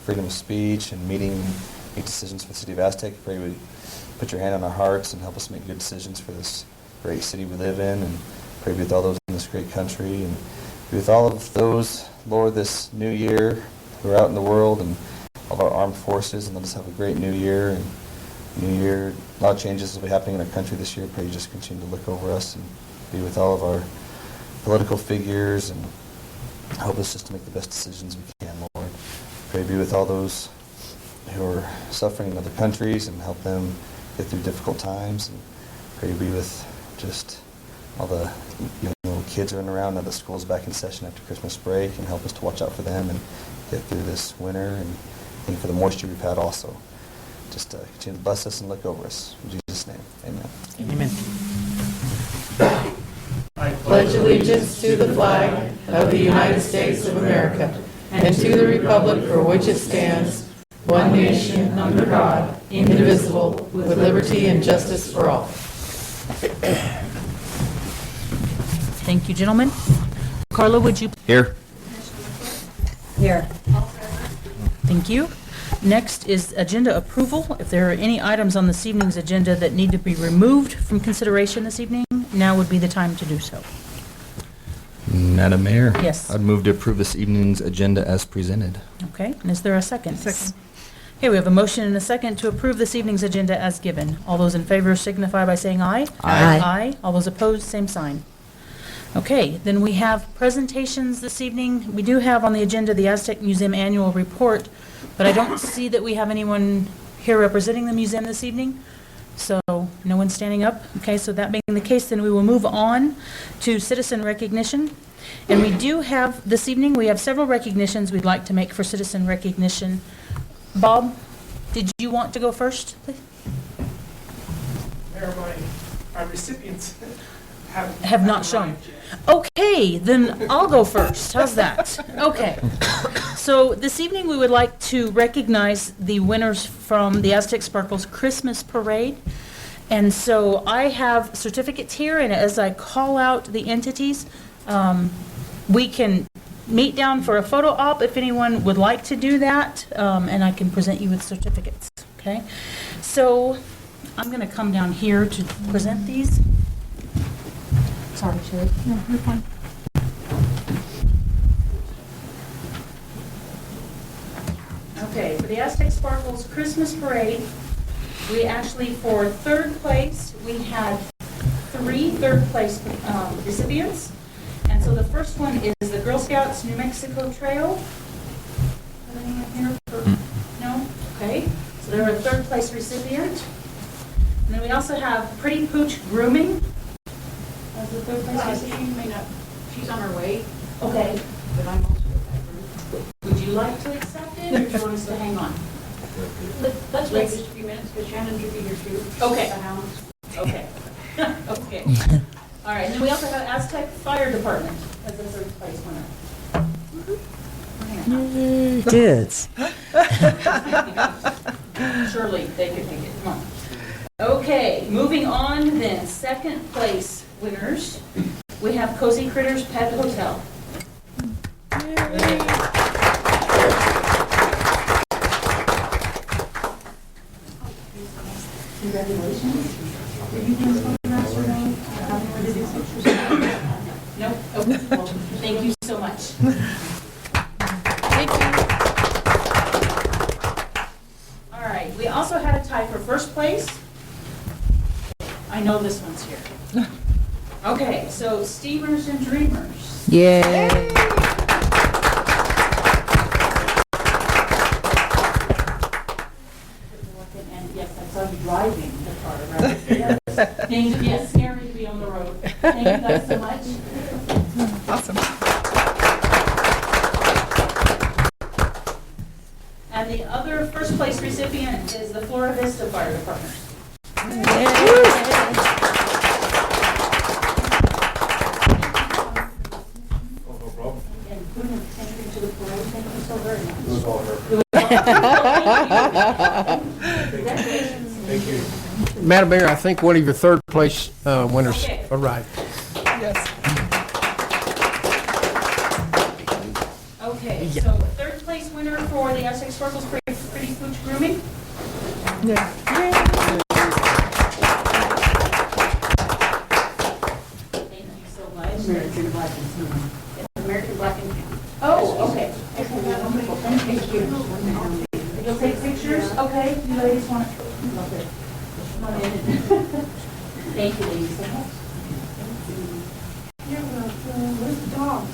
freedom of speech and make decisions for the city of Aztec. Pray we put your hand on our hearts and help us make good decisions for this great city we live in, and pray be with all those in this great country, and be with all of those, Lord, this new year who are out in the world, and all of our armed forces, and let us have a great new year. And new year, a lot of changes will be happening in our country this year. Pray you just continue to look over us and be with all of our political figures and help us just to make the best decisions we can, Lord. Pray be with all those who are suffering in other countries and help them get through difficult times. And pray be with just all the little kids running around now that school's back in session after Christmas break, and help us to watch out for them and get through this winter, and thank you for the moisture we've had also. Just continue to bless us and look over us. In Jesus' name, amen. Amen. I pledge allegiance to the flag of the United States of America and to the republic for which it stands, one nation, under God, indivisible, with liberty and justice for all. Thank you, gentlemen. Carla, would you? Here. Here. Thank you. Next is agenda approval. If there are any items on this evening's agenda that need to be removed from consideration this evening, now would be the time to do so. Madam Mayor? Yes. I'd move to approve this evening's agenda as presented. Okay, and is there a second? Second. Okay, we have a motion and a second to approve this evening's agenda as given. All those in favor signify by saying aye. Aye. Aye. All those opposed, same sign. Okay, then we have presentations this evening. We do have on the agenda the Aztec Museum Annual Report, but I don't see that we have anyone here representing the museum this evening. So no one's standing up. Okay, so that being the case, then we will move on to citizen recognition. And we do have, this evening, we have several recognitions we'd like to make for citizen recognition. Bob, did you want to go first, please? Mayor, my recipients Have not shown. Okay, then I'll go first. How's that? Okay. So this evening, we would like to recognize the winners from the Aztec Sparkles Christmas Parade. And so I have certificates here, and as I call out the entities, we can meet down for a photo op if anyone would like to do that, and I can present you with certificates, okay? So I'm going to come down here to present these. Sorry, Sherry. No, you're fine. Okay, for the Aztec Sparkles Christmas Parade, we actually, for third place, we had 3 third-place recipients. And so the first one is the Girl Scouts New Mexico Trail. Is there anyone here for, no? Okay, so they're a third-place recipient. And then we also have Pretty Pooch Grooming. As the third place She may not, she's on her way, Okay. but I'm also with that group. Would you like to accept it, or do you want us to hang on? Let's wait just a few minutes, because Shannon should be here too. Okay. The hounds. Okay. Okay. All right, and then we also have Aztec Fire Department as the third place winner. Good. Surely they could make it. Come on. Okay, moving on then, second place winners. We have Cozy Critters Pet Hotel. Congratulations. Nope. Okay. Well, thank you so much. Thank you. All right, we also had a tie for first place. I know this one's here. Okay, so Steamers and Dreamers. Yay. And yes, I saw you driving the car around. Yes, scary to be on the road. Thank you guys so much. Awesome. And the other first place recipient is the Flora Vista Fire Department. And couldn't thank you to the parade. Thank you so very much. It was all her. Congratulations. Thank you. Madam Mayor, I think one of your third place winners Okay. arrived. Yes. Okay, so third place winner for for the Aztec Sparkles Pretty Pooch Grooming. Thank you so much. American Black and Tan. American Black and Tan. Oh, okay. Wonderful. Thank you. You'll take pictures? Okay. You ladies want to? Come on in. Thank you, ladies, so much. You're welcome. Where's the dogs?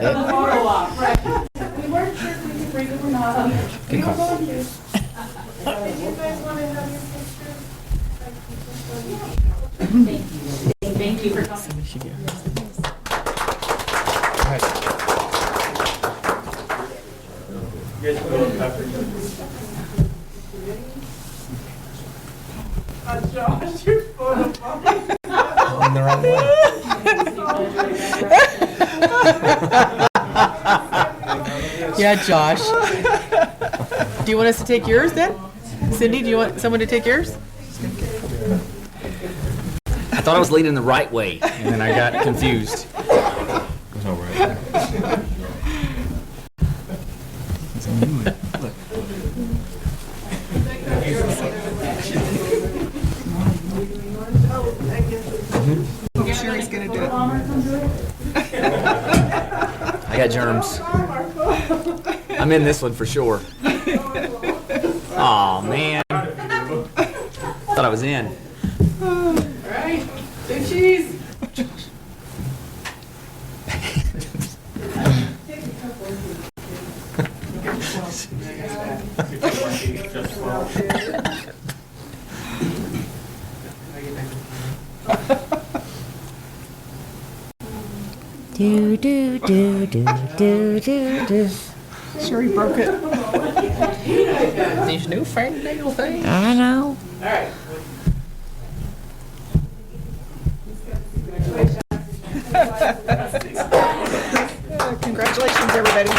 The photo op, right. We weren't sure if we could bring them or not. We were going to. If you guys want to have your pictures, thank you. Thank you for coming. Josh, your photo. On the wrong one. Yeah, Josh. Do you want us to take yours then? Cindy, do you want someone to take yours? I thought I was leaning the right way, and then I got confused. There's no right. Sherry's gonna do it. I got germs. I'm in this one for sure. Aw, man. Thought I was in. All right, two cheese. Do do do do do do do. Sherry broke it. These new fingernail things. I know. All right. Congratulations, everybody.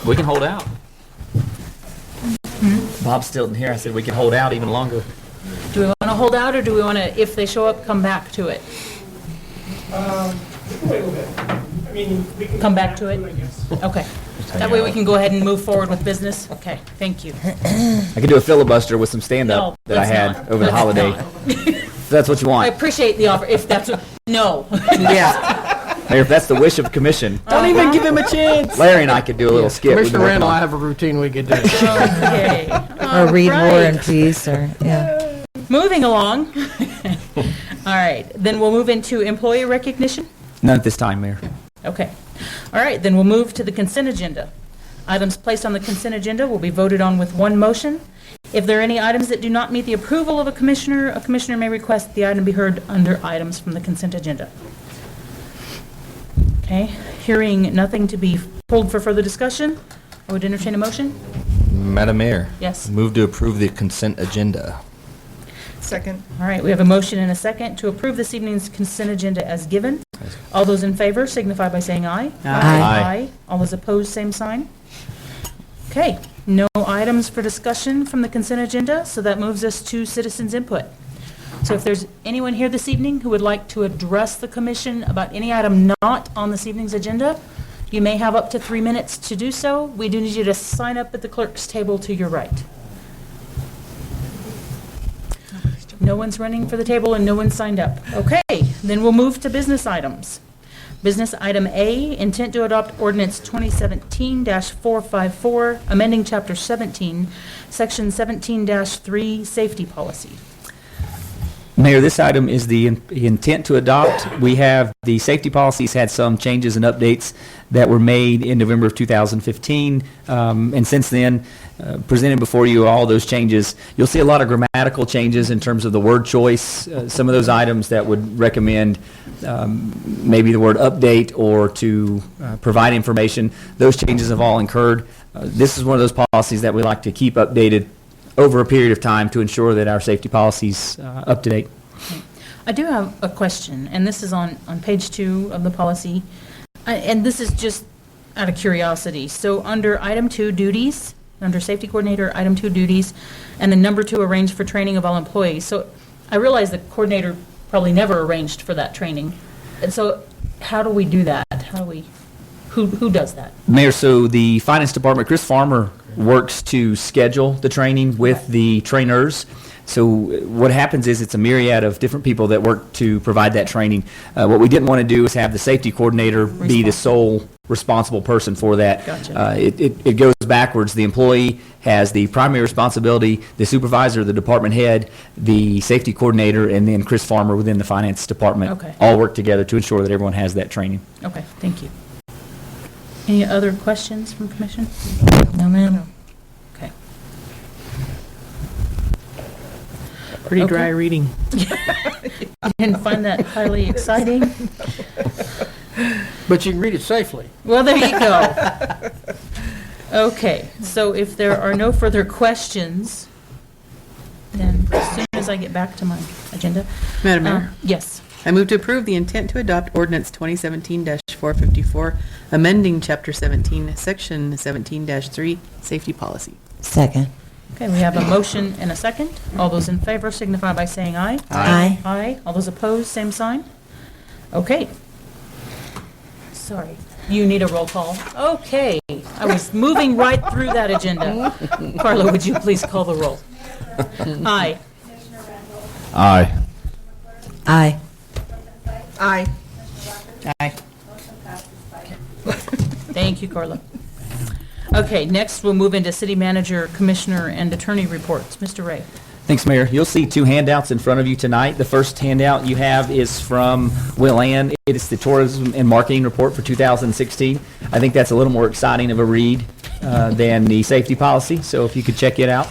We can hold out. Bob's still in here. I said we can hold out even longer. Do we want to hold out, or do we want to, if they show up, come back to it? Wait a little bit. I mean, we can. Come back to it? I guess. Okay. That way we can go ahead and move forward with business? Okay, thank you. I could do a filibuster with some stand-up No, that I let's had not. over the Let's holiday. not. If that's what you I want. appreciate the offer, if that's, no. Yeah. Mayor, if that's the wish of the commission, Don't even give him a chance. Larry and I could do a little skit. We've been Commissioner working Randall, on. I have a routine we could do. Okay. Or read All War right. and Peace, or, yeah. Moving along. All right, then we'll move into employee recognition. None at this time, Mayor. Okay. All right, then we'll move to the consent agenda. Items placed on the consent agenda will be voted on with one motion. If there are any items that do not meet the approval of a commissioner may request the item be heard under items from the consent agenda. Okay, hearing nothing to be pulled for further discussion, I would entertain a motion. Madam Mayor. Yes. Move to approve the consent agenda. Second. All right, we have a motion and a second to approve this evening's consent agenda as given. All those in favor signify by saying aye. Aye. All those opposed, same sign. Okay, no items for discussion from the consent agenda, so that moves us to citizens' input. So if there's anyone here this evening who would like to address the commission about any item not on this evening's agenda, you may have up to 3 minutes to do so. We do need you to sign up at the clerk's table to your right. No one's running for the table and no one's signed up. Okay, then we'll move to business items. Business item A, intent to adopt ordinance 2017-454, amending chapter 17, section 17-3, safety policy. Mayor, this item is the intent to adopt. We have, the safety policies had some changes and updates that were made in November of 2015. And since then, presented before you all those changes. You'll see a lot of grammatical changes in terms of the word choice. Some of those items that would recommend maybe the word update or to provide information, those changes have all incurred. This is one of those policies that we like to keep updated over a period of time to ensure that our safety policy's up to date. I do have a question, and this is on page 2 of the policy, and this is just out of curiosity. So under item 2, duties, under safety coordinator, item 2, duties, and then number 2, arrange for training of all employees. So I realize the coordinator probably never arranged for that training. And so how do we do that? How do we, who does that? Mayor, so the Finance Department, Chris Farmer works to schedule the training with the trainers. So what happens is it's a myriad of different people that work to provide that training. What we didn't want to do is have the safety coordinator be the sole responsible person for that. Gotcha. It goes backwards. The employee has the primary responsibility, the supervisor, the department head, the safety coordinator, and then Chris Farmer within the Finance Department Okay. all work together to ensure that everyone has that training. Okay, thank you. Any other questions from commission? No, ma'am. Okay. Pretty Okay. dry reading. I didn't find that highly exciting. But you can read it safely. Well, there you go. Okay, so if there are no further questions, then as soon as I get back to my agenda. Madam Mayor, Yes. I move to approve the intent to adopt ordinance 2017-454, amending Chapter 17, Section 17-3, Safety Policy. Second. Okay, we have a motion and a second. All those in favor signify by saying aye. Aye. Aye. All those opposed, same sign. Okay. Sorry, you need a roll call. Okay, I was moving right through that agenda. Carla, would you please call the roll? Aye. Aye. Aye. Aye. Aye. Thank you, Carla. Okay, next we'll move into city manager, commissioner, and attorney reports. Mr. Ray. Thanks, Mayor. You'll see two handouts in front of you tonight. The first handout you have is from Will Ann. It is the Tourism and Marketing Report for 2016. I think that's a little more exciting of a read than the safety policy, so if you could check it out.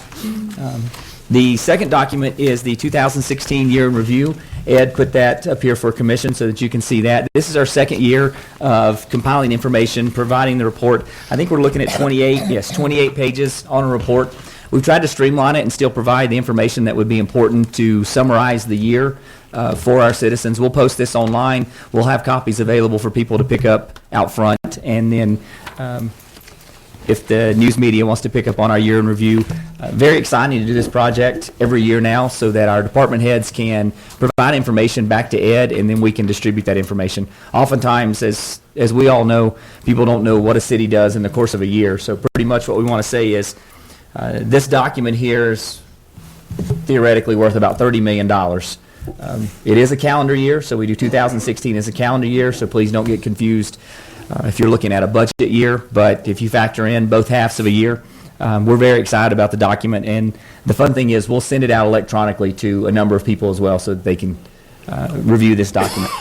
The second document is the 2016 year in review. Ed put that up here for commission so that you can see that. This is our second year of compiling information, providing the report. I think we're looking at 28 pages on a report. We've tried to streamline it and still provide the information that would be important to summarize the year for our citizens. We'll post this online. We'll have copies available for people to pick up out front. And then if the news media wants to pick up on our year in review, very exciting to do this project every year now so that our department heads can provide information back to Ed and then we can distribute that information. Oftentimes, as we all know, people don't know what a city does in the course of a year. So pretty much what we want to say is this document here is theoretically worth about $30 million. It is a calendar year, so we do 2016 as a calendar year, so please don't get confused if you're looking at a budget year. But if you factor in both halves of a year, we're very excited about the document. And the fun thing is we'll send it out electronically to a number of people as well so that they can review this document.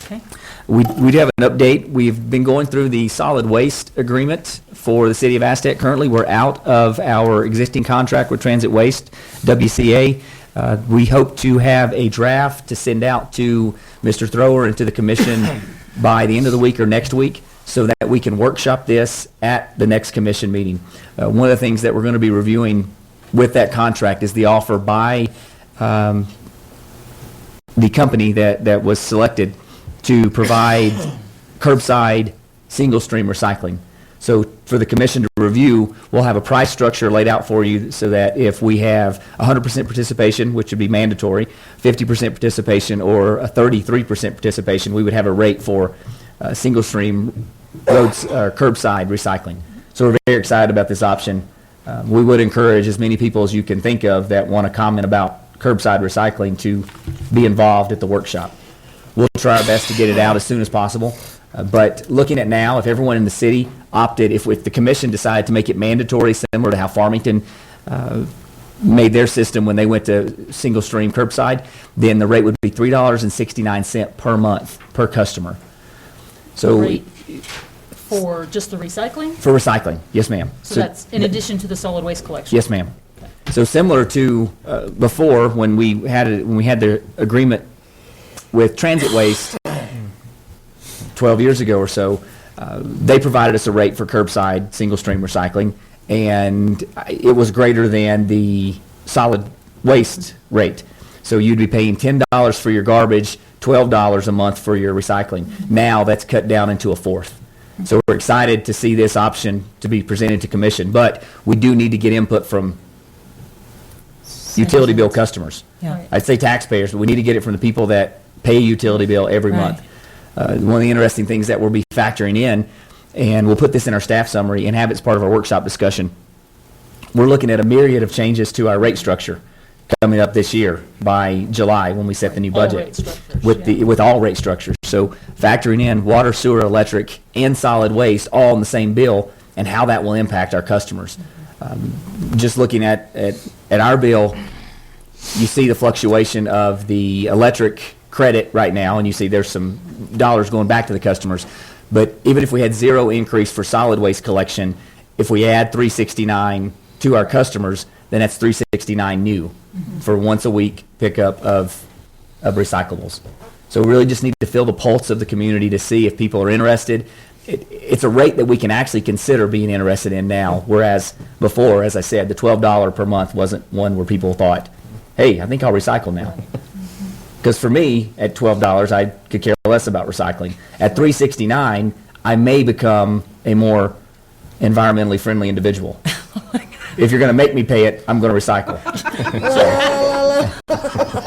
Okay. We do have an update. We've been going through the solid waste agreement for the city of Aztec. Currently, we're out of our existing contract with Transit Waste, WCA. We hope to have a draft to send out to Mr. Thrower and to the commission by the end of the week or next week so that we can workshop this at the next commission meeting. One of the things that we're going to be reviewing with that contract is the offer by the company that was selected to provide curbside single-stream recycling. So for the commission to review, we'll have a price structure laid out for you so that if we have 100% participation, which would be mandatory, 50% participation, or a 33% participation, we would have a rate for single-stream roads curbside recycling. So we're very excited about this option. We would encourage as many people as you can think of that want to comment about curbside recycling to be involved at the workshop. We'll try our best to get it out as soon as possible. But looking at now, if everyone in the city opted, if the commission decided to make it mandatory, similar to how Farmington made their system when they went to single stream curbside, then the rate would be $3.69 per month per customer. So Rate for just the recycling? for recycling, yes, ma'am. So that's in addition to the solid waste collection? Yes, ma'am. So similar to before when we had the agreement with Transit Waste 12 years ago or so, they provided us a rate for curbside single-stream recycling, and it was greater than the solid waste rate. So you'd be paying $10 for your garbage, $12 a month for your recycling. Now that's cut down into a fourth. So we're excited to see this option to be presented to commission, but we do need to get input from utility bill customers. Yeah. I'd say taxpayers, but we need to get it from the people that pay a utility bill every Right. month. One of the interesting things that we'll be factoring in, and we'll put this in our staff summary and have it as part of our workshop discussion, we're looking at a myriad of changes to our rate structure coming up this year by July when we set the new All budget. rate structures, With all rate structures. So factoring in water, sewer, electric, and solid waste all in the same bill and how that will impact our customers. Just looking at our bill, you see the fluctuation of the electric credit right now, and you see there's some dollars going back to the customers. But even if we had zero increase for solid waste collection, if we add $369 to our customers, then that's $369 new for once a week pickup of recyclables. So we really just need to feel the pulse of the community to see if people are interested. It's a rate that we can actually consider being interested in now, whereas before, as I said, the $12 per month wasn't one where people thought, hey, I think I'll recycle now. Because for me, at $12, I could care less about recycling. At $369, I may become a more environmentally friendly individual. If you're going to make me pay it, I'm going to recycle.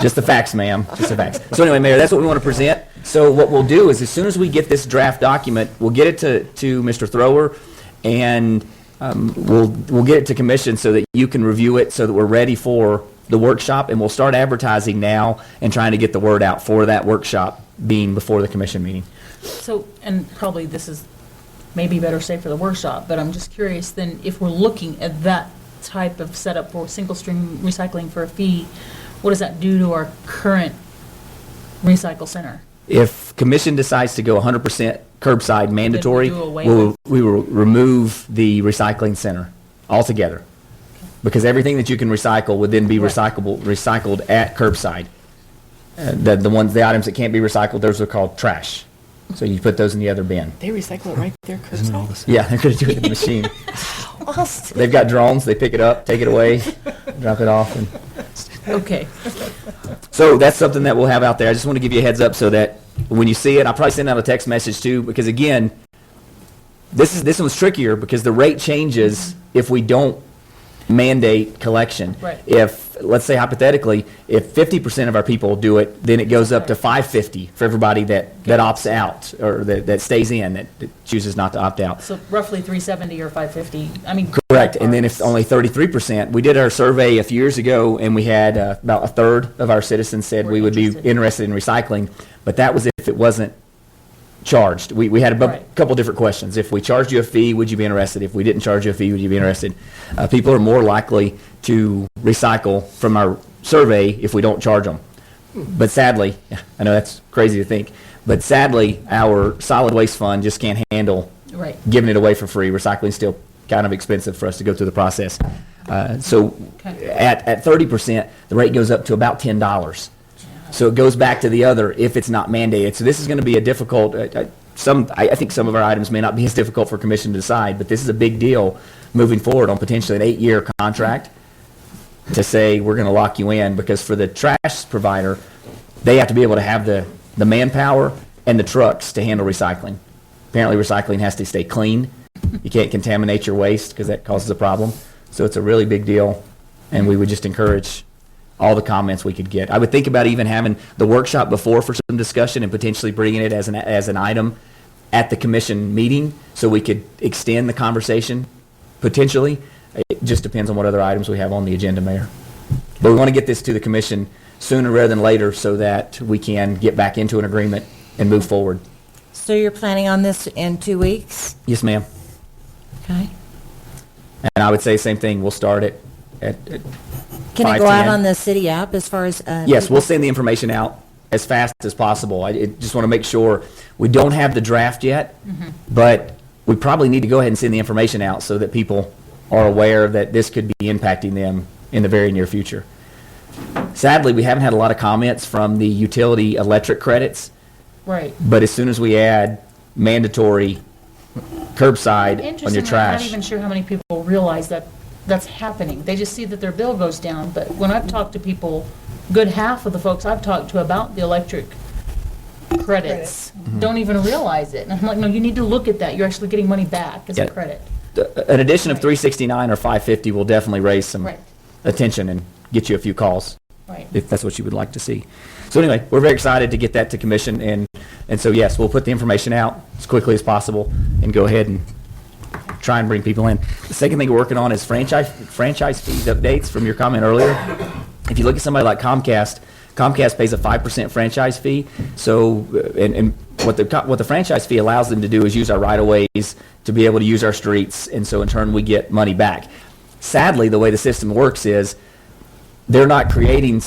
Just the facts, ma'am. Just the facts. So anyway, Mayor, that's what we want to present. So what we'll do is as soon as we get this draft document, we'll get it to Mr. Thrower, and we'll get it to commission so that you can review it so that we're ready for the workshop, and we'll start advertising now and trying to get the word out for that workshop being before the commission meeting. So, and probably this is maybe better saved for the workshop, but I'm just curious then, if we're looking at that type of setup for single stream recycling for a fee, what does that do to our current recycle center? If commission decides to go 100% curbside mandatory, do away with- we will remove the recycling center altogether. Because everything that you can recycle would then be Right. recycled at curbside. The items that can't be recycled, those are called trash. So you put those in the other bin. They recycle it right there curbside? Yeah, they're going to do it in the machine. They've got drones, they pick it up, take it away, drop it off. And Okay, so that's something that we'll have out there. I just want to give you a heads up so that when you see it, I'll probably send out a text message too, because again, this one's trickier because the rate changes if we don't mandate collection. Right. If, let's say hypothetically, if 50% of our people do it, then it goes up to $5.50 for everybody that opts out or that stays in, that chooses not to opt out. so roughly 370 or 550, I mean. Correct, and then if only 33%, we did our survey a few years ago, and we had about a third of our citizens said Were we would be interested. interested in recycling, but that was if it wasn't charged. We had a Right. couple different questions. If we charged you a fee, would you be interested? If we didn't charge you a fee, would you be interested? People are more likely to recycle from our survey if we don't charge them. But sadly, I know that's crazy to think, but sadly, our solid waste fund just can't handle Right, giving it away for free. Recycling's still kind of expensive for us to go through the process. So Okay. at 30%, the rate goes up to about $10. So it goes back to the other if it's not mandated. So this is going to be a difficult, I think some of our items may not be as difficult for commission to decide, but this is a big deal moving forward on potentially an 8-year contract to say we're going to lock you in, because for the trash provider, they have to be able to have the manpower and the trucks to handle recycling. Apparently recycling has to stay clean. You can't contaminate your waste because that causes a problem. So it's a really big deal, and we would just encourage all the comments we could get. I would think about even having the workshop before for some discussion and potentially bringing it as an item at the commission meeting so we could extend the conversation potentially. It just depends on what other items we have on the agenda, Mayor. But we want to get this to the commission sooner rather than later so that we can get back into an agreement and move forward. So you're planning on this in 2 weeks? Yes, ma'am. Okay. And I would say same thing. We'll start at Can it go out 5:10. on the city app as far as? Yes, people- we'll send the information out as fast as possible. I just want to make sure, we don't have the draft yet, but we probably need to go ahead and send the information out so that people are aware that this could be impacting them in the very near future. Sadly, we haven't had a lot of comments from the utility electric credits, right. but as soon as we add mandatory curbside on your Interestingly, I'm not trash. even sure how many people realize that that's happening. They just see that their bill goes down, but when I've talked to people, good half of the folks I've talked to about the electric credits don't even realize it. And I'm like, no, you need to look at that. You're actually getting money back as a Yeah. credit. An addition of 369 or 550 will definitely raise some Right. attention and get you a few calls Right. if that's what you would like to see. So anyway, we're very excited to get that to commission, and so yes, we'll put the information out as quickly as possible and go ahead and try and bring people in. The second thing we're working on is franchise fees updates from your comment earlier. If you look at somebody like Comcast pays a 5% franchise fee. So, and what the franchise fee allows them to do is use our right-of-ways to be able to use our streets, and so in turn we get money back. Sadly, the way the system works is they're not creating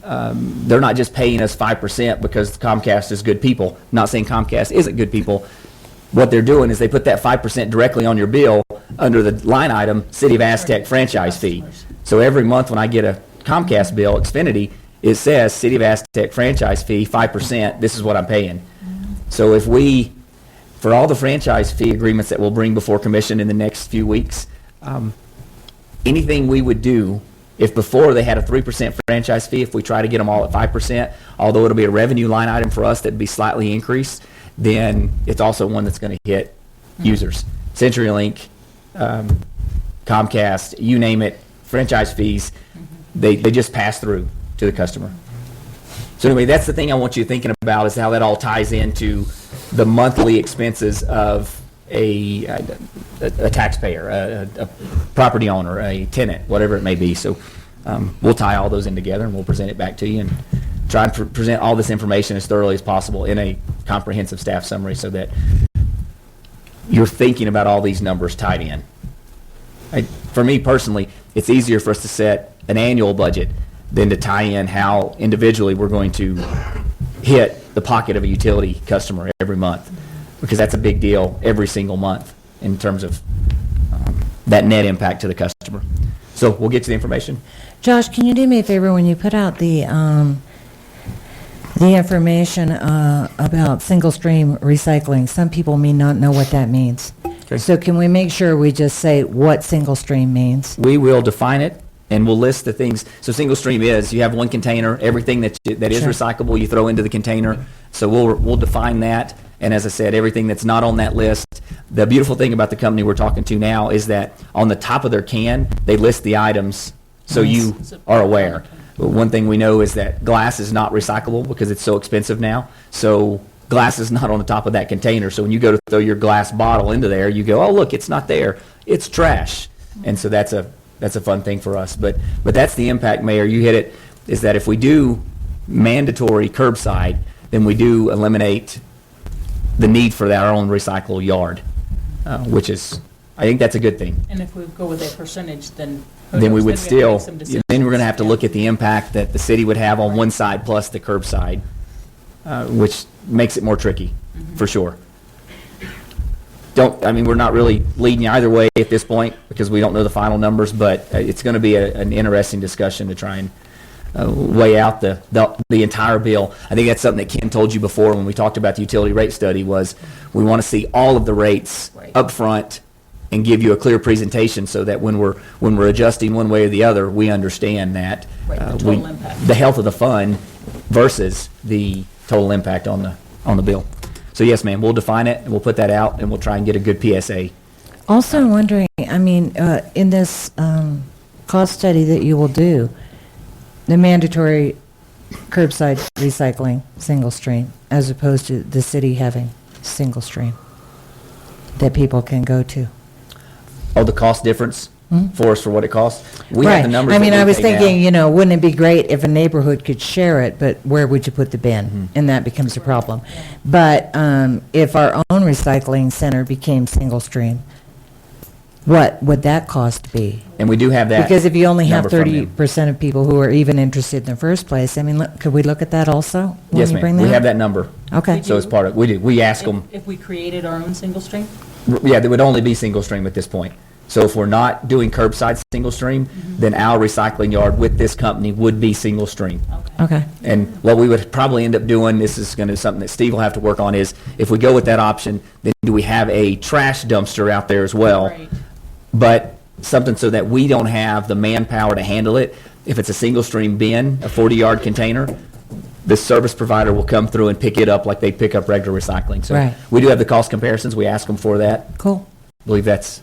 they're not just paying us 5% because Comcast is good people. I'm not saying Comcast isn't good people. What they're doing is they put that 5% directly on your bill under the line item, City of Aztec franchise fee. So every month when I get a Comcast bill, Xfinity, it says City of Aztec franchise fee, 5%, this is what I'm paying. So for all the franchise fee agreements that we'll bring before commission in the next few weeks, anything we would do, if before they had a 3% franchise fee, if we try to get them all at 5%, although it'll be a revenue line item for us that'd be slightly increased, then it's also one that's going to hit users. CenturyLink, Comcast, you name it, franchise fees, they just pass through to the customer. So anyway, that's the thing I want you thinking about, is how that all ties into the monthly expenses of a taxpayer, a property owner, a tenant, whatever it may be. So we'll tie all those in together and we'll present it back to you and try and present all this information as thoroughly as possible in a comprehensive staff summary so that you're thinking about all these numbers tied in. For me personally, it's easier for us to set an annual budget than to tie in how individually we're going to hit the pocket of a utility customer every month, because that's a big deal every single month in terms of that net impact to the customer. So we'll get you the information. Josh, can you do me a favor when you put out the information about single stream recycling? Some people may not know what that means. Okay. So can we make sure we just say what single stream means? We will define it and we'll list the things. So single stream is you have one container, everything that is Sure. recyclable you throw into the container. So we'll define that. And as I said, everything that's not on that list. The beautiful thing about the company we're talking to now is that on the top of their can, they list the items so you are aware. But one thing we know is that glass is not recyclable because it's so expensive now. So glass is not on the top of that container. So when you go to throw your glass bottle into there, you go, oh, look, it's not there. It's trash. And so that's a fun thing for us. But that's the impact, Mayor. You hit it, is that if we do mandatory curbside, then we do eliminate the need for our own recycle yard, which is, I think that's a good thing. And if we go with a percentage, then. Then we would have to still, make some decisions. then we're going to have to look at the impact that the city would have on one side plus the curbside, which makes it more tricky, for sure. We're not really leading either way at this point because we don't know the final numbers, but it's going to be an interesting discussion to try and weigh out the entire bill. I think that's something that Ken told you before when we talked about the utility rate study, was we want to see all of the rates up front and give you a clear presentation so that when we're adjusting one way or the other, we understand that Right, the total impact. the health of the fund versus the total impact on the bill. So yes, ma'am, we'll define it and we'll put that out and we'll try and get a good PSA. Also, I'm wondering, in this cost study that you will do, the mandatory curbside recycling, single stream, as opposed to the city having single stream that people can go to. Oh, the cost difference for us for what it costs? We have the numbers I that mean, we I was pay now. thinking, wouldn't it be great if a neighborhood could share it, but where would you put the bin? And that becomes a problem. But if our own recycling center became single stream, what would that cost be? And we do have that. Because if you only have number from them. 30% of people who are even interested in the first place, could we look at that also? when Yes, you bring ma'am. We that have up? that number. Okay. So it's part of, we do. We ask them, If we created our own single stream? yeah, there would only be single stream at this point. So if we're not doing curbside single stream, then our recycling yard with this company would be single stream. Okay. And what we would probably end up doing, this is going to be something that Steve will have to work on, is if we go with that option, then do we have a trash dumpster out there as well? Right. But something so that we don't have the manpower to handle it. If it's a single stream bin, a 40-yard container, the service provider will come through and pick it up like they pick up regular recycling. So Right. we do have the cost comparisons. We ask them for that. Cool. I believe that's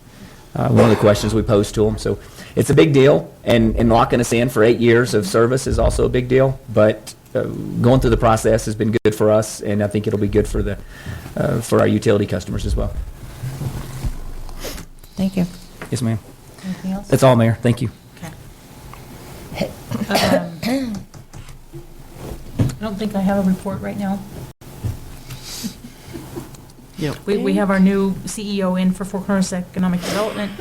one of the questions we posed to them. So it's a big deal, and locking us in for 8 years of service is also a big deal. But going through the process has been good for us, and I think it'll be good for the for our utility customers as well. Thank you. Yes, ma'am. Anything else? That's all, Mayor. Thank you. I don't think I have a report right now. Yep. We have our new CEO in for Four Corners Economic Development,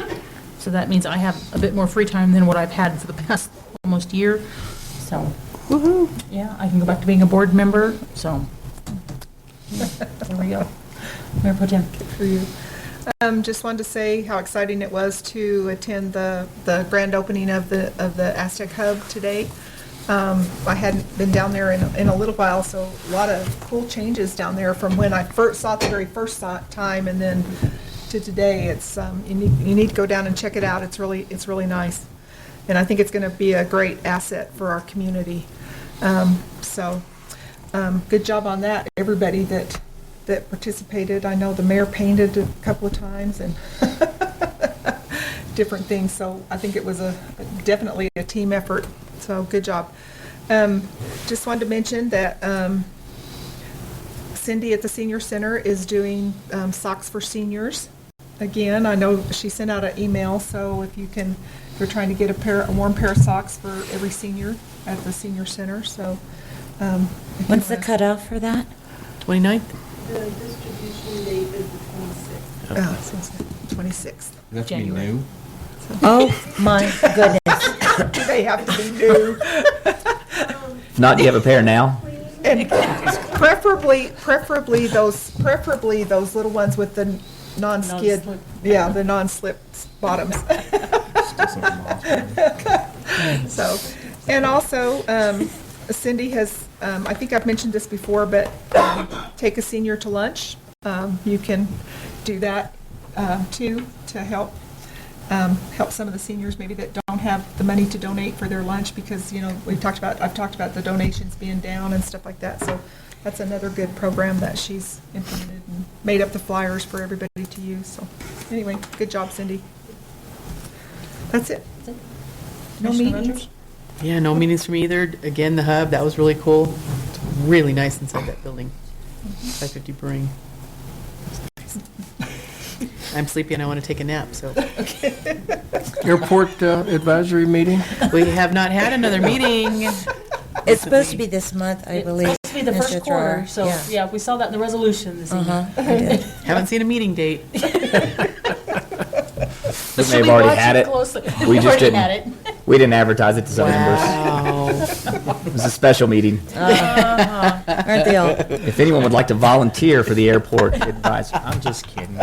so that means I have a bit more free time than what I've had for the past almost year. So, yeah, I can go back to being a board member, so, yeah, there we go. Mayor Pro Tem. For you. Just wanted to say how exciting it was to attend the grand opening of the Aztec Hub today. I hadn't been down there in a little while, so a lot of cool changes down there from when I first saw it the very first time, and then to today. It's you need to go down and check it out. It's really nice, and I think it's going to be a great asset for our community. So good job on that, everybody that participated. I know the mayor painted a couple of times and different things, so I think it was definitely a team effort. So good job. Just wanted to mention that Cindy at the Senior Center is doing socks for seniors. Again, I know she sent out an email, so if you're trying to get a warm pair of socks for every senior at the Senior Center. So When's the cutoff for that? 29th? The distribution date is the 26th. 26th. That's to be January. new. Oh, my goodness. Do they have to be new? If not, do you have a pair now? And preferably those little ones with the non-skid, Non-slip. yeah, the non-slip bottoms. So, and also, Cindy has, I think I've mentioned this before, but take a senior to lunch. You can do that too, to help some of the seniors maybe that don't have the money to donate for their lunch, because, I've talked about the donations being down and stuff like that. So that's another good program that she's implemented and made up the flyers for everybody to use. So anyway, good job, Cindy. That's it. No Commissioner meetings? Rogers? Yeah, no meetings for me either. Again, the hub, that was really cool. It's really nice inside that building. 550 Brewing. I'm sleepy and I want to take a nap, so. Airport advisory meeting? We have not had another meeting. It's supposed to be this month, I It's believe. supposed to be the first Mr. quarter, Thrower. so, Yeah. yeah, we saw that in the resolution this evening. Uh-huh, I did. Haven't seen a meeting date. We Should may have we already watch had it. closely? We We've just already didn't. had it. We didn't advertise it to zoning members. Wow. It was a special meeting. Aren't they all? If anyone would like to volunteer for the airport advisor, I'm just kidding.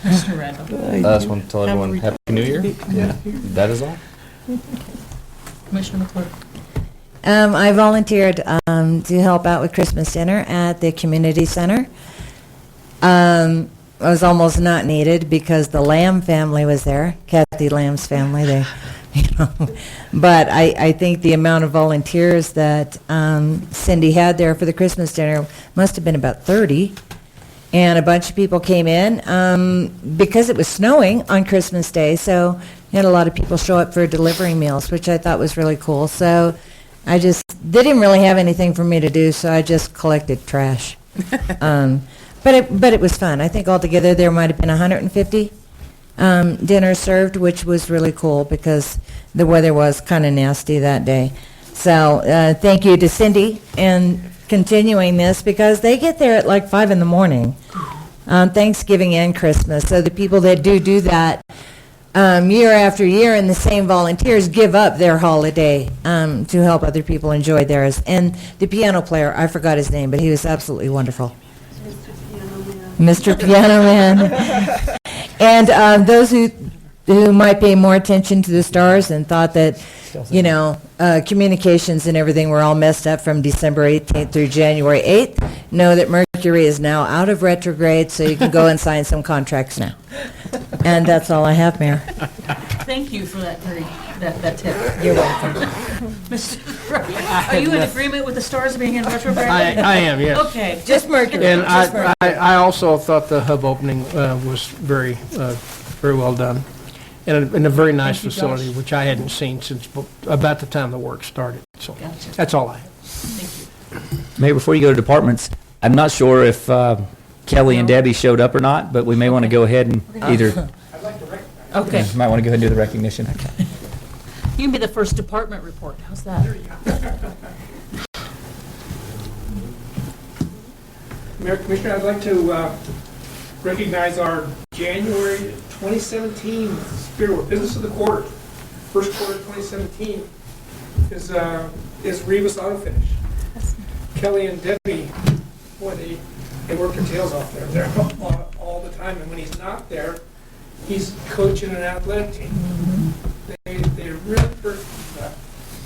Mr. Randall. I just want to tell everyone Happy New Year. Yeah, that is all. Commissioner McClure. I volunteered to help out with Christmas dinner at the community center. I was almost not needed because the Lamb family was there, Kathy Lamb's family. But I think the amount of volunteers that Cindy had there for the Christmas dinner must have been about 30. And a bunch of people came in because it was snowing on Christmas Day, so we had a lot of people show up for delivering meals, which I thought was really cool. So they didn't really have anything for me to do, so I just collected trash. But it was fun. I think altogether there might have been 150 dinners served, which was really cool because the weather was kind of nasty that day. So thank you to Cindy and continuing this, because they get there at like 5 in the morning on Thanksgiving and Christmas. So the people that do that year after year, and the same volunteers give up their holiday to help other people enjoy theirs. And the piano player, I forgot his name, but he was absolutely wonderful. Mr. Piano Man. And those who might pay more attention to the stars and thought that, communications and everything were all messed up from December 18th through January 8th, know that Mercury is now out of retrograde, so you can go and sign some contracts now. And that's all I have, Mayor. Thank you for that tip. You're welcome. Are you in agreement with the stars being in retrograde? I am, yes. Okay. Just Mercury. And Just Mercury. I also thought the hub opening was very very well done. And a very nice Thank you, facility, Josh. which I hadn't seen since about the time the work started. So that's all I have. Mayor, before you go to departments, I'm not sure if Kelly and Debbie showed up or not, but we may want to go ahead and either, Okay, might want to go ahead and do the recognition. you can be the first department report. How's that? Mayor, Commissioner, I'd like to recognize our January 2017 Spirit Award, Business of the Quarter. First quarter 2017 is Rivas Auto Finish. Kelly and Debbie, boy, they work their tails off there. They're all the time, and when he's not there, he's coaching an athletic team. They're really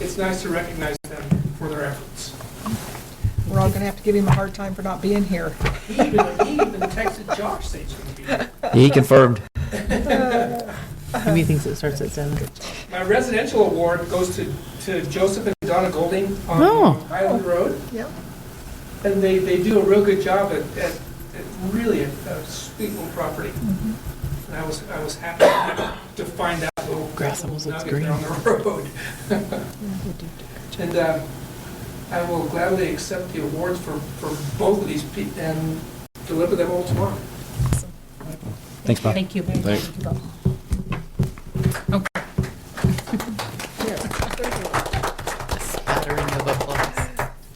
it's nice to recognize them for their efforts. We're all going to have to give him a hard time for not being here. He even texted Josh saying he's going to be there. He confirmed. Meetings that starts at 7. My residential award goes to Joseph and Donna Golding on Highland Road. Yep. And they do a real good job at really a sweet little property. And I was happy to find that little Grass almost looks nugget there on the road. And I will gladly accept the awards for both of these and deliver them all tomorrow. Thanks, Bob. Thank you. Thanks. Okay. Spattering of applause.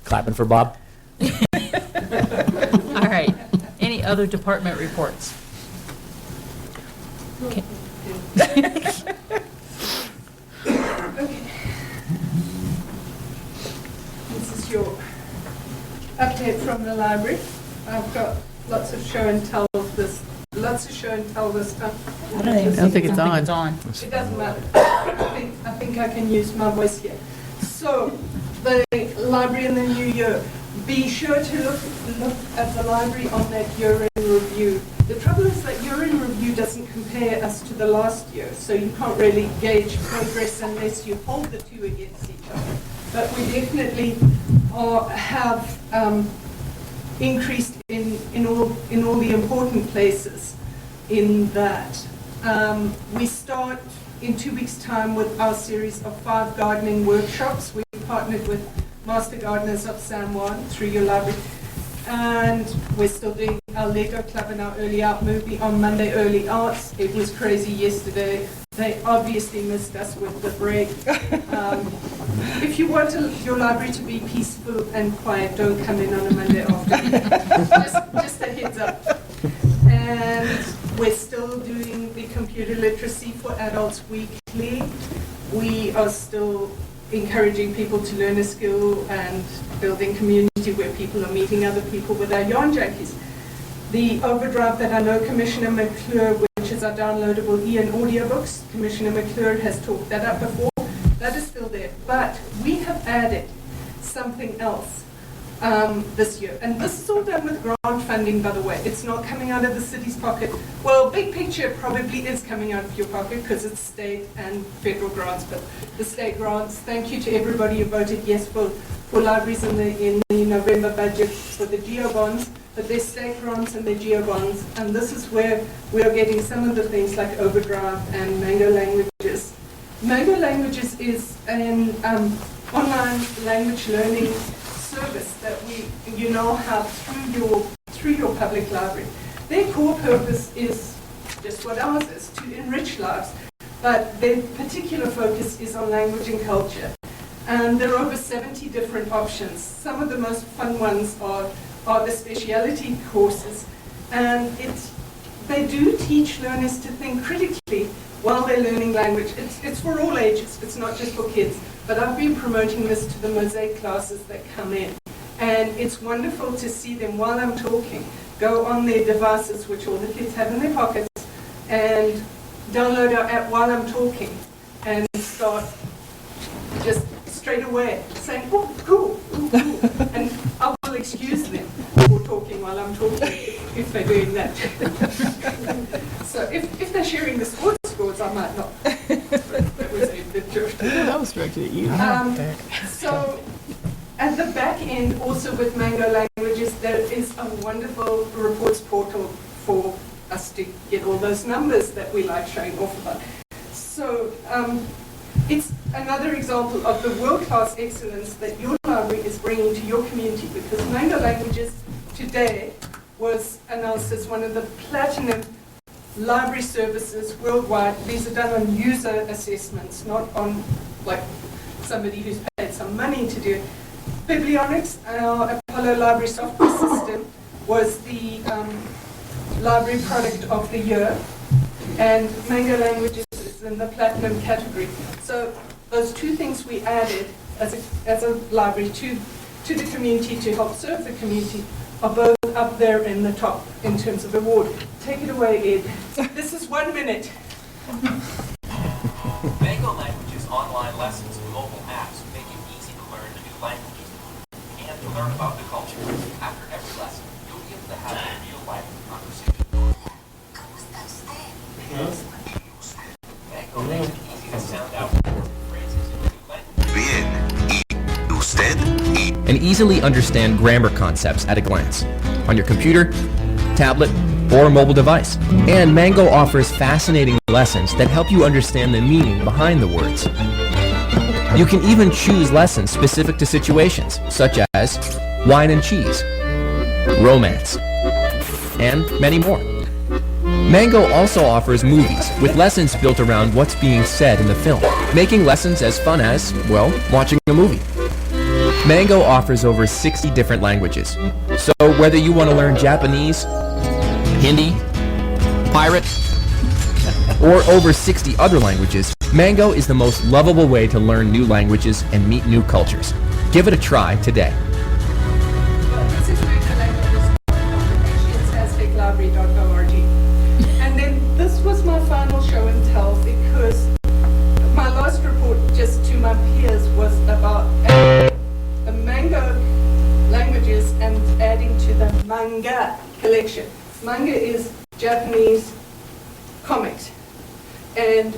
Clapping for Bob. All right. Any other department reports? Okay. This is your update from the library. I've got lots of show and tell this stuff. I don't think it's on. It's on. It doesn't matter. I think I can use my voice here. So, the library in the new year. Be sure to look at the library on that year-end review. The trouble is that year-end review doesn't compare us to the last year, so you can't really gauge progress unless you hold the two against each other. But we definitely have increased in all the important places in that. We start in 2 weeks' time with our series of 5 gardening workshops. We partnered with Master Gardeners of San Juan through your library. And we're still doing our Lego Club and our Early Out movie on Monday, Early Arts. It was crazy yesterday. They obviously missed us with the break. If you want your library to be peaceful and quiet, don't come in on a Monday afternoon. just a heads up. And we're still doing the computer literacy for adults weekly. We are still encouraging people to learn a skill and building community where people are meeting other people with our yarn junkies. The Overdrive that I know Commissioner McClure, which is our downloadable e-and audiobooks, Commissioner McClure has talked that up before, that is still there. But we have added something else this year. And this is all done with grant funding, by the way. It's not coming out of the city's pocket. Well, big picture probably is coming out of your pocket because it's state and federal grants, but the state grants, thank you to everybody who voted yes for libraries in the November budget for the geo bonds, but there's state grants and the geo bonds, and this is where we are getting some of the things like Overdrive and Mango Languages. Mango Languages is an online language learning service that you now have through your public library. Their core purpose is just what ours is, to enrich lives, but their particular focus is on language and culture. And there are over 70 different options. Some of the most fun ones are the speciality courses, and they do teach learners to think critically while they're learning language. It's for all ages, it's not just for kids. But I've been promoting this to the Mosaic classes that come in. And it's wonderful to see them while I'm talking, go on their devices, which all the kids have in their pockets, and download our app while I'm talking, and start just straight away saying, oh, cool, ooh, cool. And I will excuse them for talking while I'm talking if they're doing that. So if they're sharing the sports scores, I might not. That was a bit joke. That was directed at you. So at the back end, also with Mango Languages, there is a wonderful reports portal for us to get all those numbers that we like showing off about. So it's another example of the world-class excellence that your library is bringing to your community, because Mango Languages today was announced as one of the platinum library services worldwide. These are done on user assessments, not on like somebody who's paid some money to do it. Biblionics, our Apollo library software system, was the library product of the year, and Mango Languages is in the platinum category. So those two things we added as a library to the community to help serve the community are both up there in the top in terms of award. Take it away, Ed. This is 1 minute. Mango Languages online lessons and mobile apps make it easy to learn new languages and to learn about the culture. After every lesson, you'll be able to have a real-life conversation. Mango makes it easy to sound out phrases in a new language. Bien. ¿Y usted? And easily understand grammar concepts at a glance on your computer, tablet, or mobile device. And Mango offers fascinating lessons that help you understand the meaning behind the words. You can even choose lessons specific to situations, such as wine and cheese, romance, and many more. Mango also offers movies with lessons built around what's being said in the film, making lessons as fun as, well, watching a movie. Mango offers over 60 different languages, so whether you want to learn Japanese, Hindi, pirate, or over 60 other languages, Mango is the most lovable way to learn new languages and meet new cultures. Give it a try today. This is Mango Languages. It's azteclibrary.org. And then this was my final show and tell, because my last report just to my peers was about the Mango Languages and adding to the manga collection. Manga is Japanese comics, and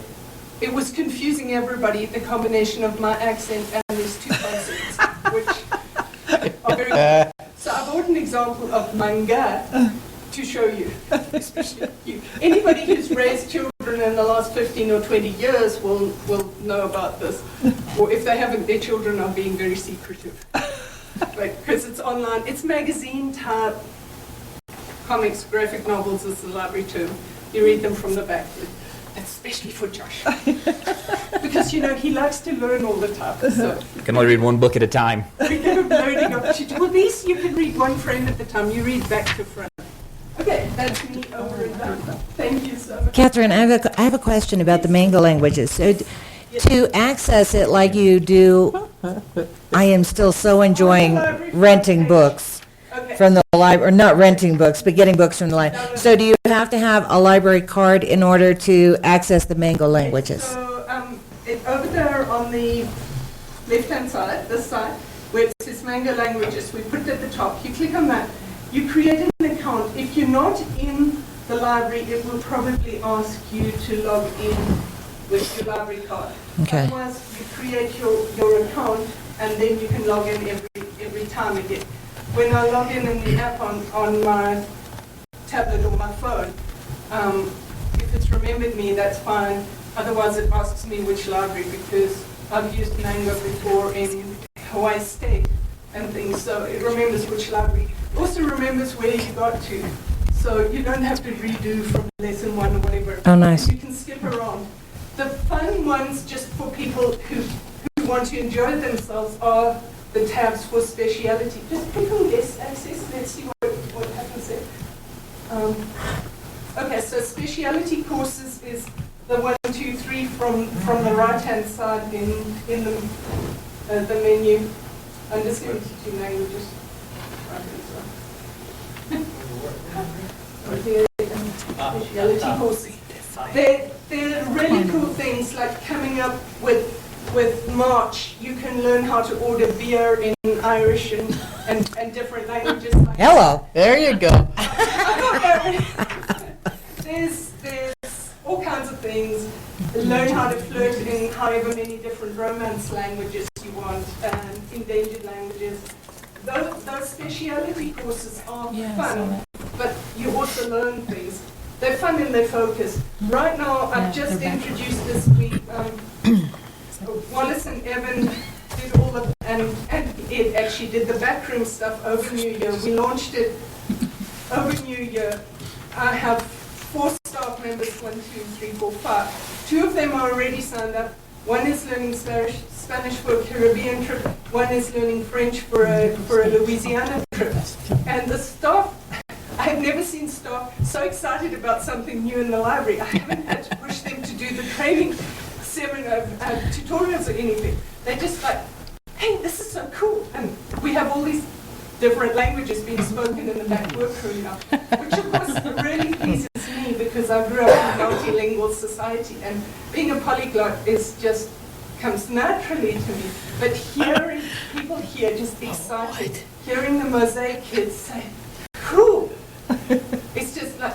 it was confusing everybody, the combination of my accent and these two concepts, which are very good. So I brought an example of manga to show you, especially you. Anybody who's raised children in the last 15 or 20 years will know about this, or if they haven't, their children are being very secretive, because it's online. It's magazine type comics, graphic novels is the library term. You read them from the back. Especially for Josh. Because, you know, he likes to learn all the time. So You can only read one book at a time. we give him learning opportunity. Well, these you can read one frame at a time. You read back to front. Okay, that's me over and done. Thank you so much. Catherine, I have a question about the Mango Languages. So to access it like you do, I am still so enjoying renting books from the library, or not renting books, but getting books from the library. So do you have to have a library card in order to access the Mango Languages? So over there on the left-hand side, this side, where it says Mango Languages, we put it at the top. You click on that. You create an account. If you're not in the library, it will probably ask you to log in with your library card. Okay. Otherwise, you create your account, and then you can log in every time again. When I log in the app on my tablet or my phone, if it's remembered me, that's fine. Otherwise, it asks me which library, because I've used Mango before in Hawaii State and things, so it remembers which library. Also remembers where you got to, so you don't have to redo from lesson 1 or whatever. Oh, nice. You can skip around. The fun ones, just for people who want to enjoy themselves, are the tabs for speciality. Just click on guest access. Let's see what happens there. Okay, so speciality courses is the 1, 2, 3 from the right-hand side in the menu. I'm just going to teach you languages. Speciality courses. They're really cool things, like coming up with March, you can learn how to order beer in Irish and different languages. Like Hello, there you go. There's all kinds of things. Learn how to flirt in however many different romance languages you want, and endangered languages. Those speciality courses are fun, but you also learn things. They're fun and they're focused. Right now, I've just introduced this week, Wallace and Evan did all of, and Ed actually did the backroom stuff over New Year. We launched it over New Year. I have 4 staff members, 1, 2, 3, 4, 5. 2 of them are already signed up. One is learning Spanish for a Caribbean trip. One is learning French for a Louisiana trip. And the staff, I've never seen staff so excited about something new in the library. I haven't had to push them to do the training seminar, tutorials or anything. They're just like, hey, this is so cool. And we have all these different languages being spoken in the back workroom now, which of course really pleases me because I grew up in a multilingual society and being a polyglot is just comes naturally to me. But hearing people here just excited, hearing the Mosaic kids say, cool, it's just like,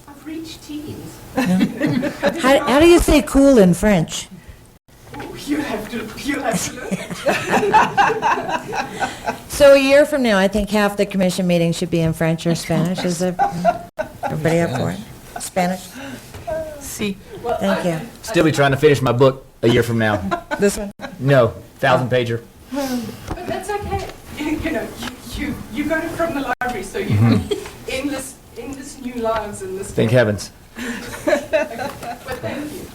I've reached teens. How do you say cool in French? You have to learn it. So a year from now, I think half the commission meeting should be in French or Spanish. Is everybody up for it? Spanish? See. Thank you. Still be trying to finish my book a year from now. This one? No, 1,000-pager. But that's okay. You know, you got it from the library, so you have endless new lives in this. Thank heavens. But thank you.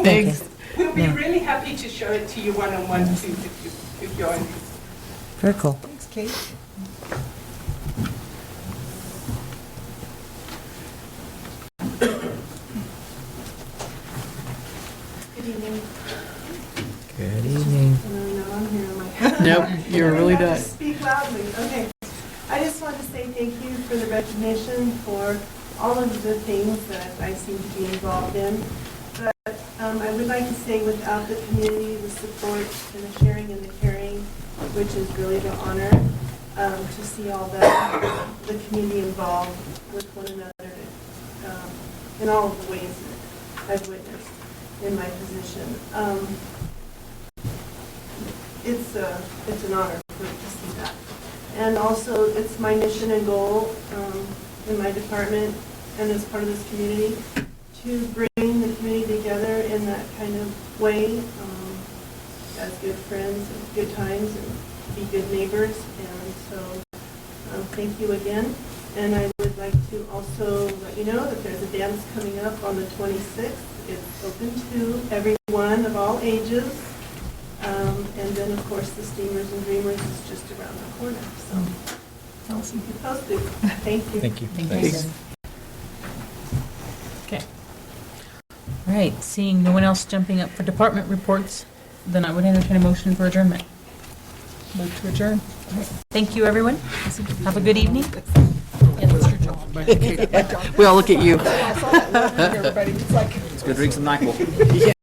Thanks. We'll be really happy to show it to you one-on-one too, if you're interested. Very cool. Thanks, Kate. Good evening. Good evening. No, I'm here on my. Nope, you're really I have done. to speak loudly. Okay. I just want to say thank you for the recognition for all of the things that I seem to be involved in. But I would like to say without the community, the support and the sharing and the caring, which is really the honor, to see all the community involved with one another in all of the ways that I've witnessed in my position. It's an honor to see that. And also, it's my mission and goal in my department and as part of this community to bring the community together in that kind of way, as good friends and good times and be good neighbors. And so thank you again. And I would like to also let you know that there's a dance coming up on the 26th. It's open to everyone of all ages. And then, of course, the Steamers and Dreamers is just around the corner. So I'll keep you posted. Thank you. Thank you. Thanks. Okay. All right, seeing no one else jumping up for department reports, then I would entertain a motion for adjournment. Move to adjourn. Thank you, everyone. Have a good evening. Yeah, that's your job. We all look at you. I saw that look from everybody. It's like. Let's go drink some NyQuil.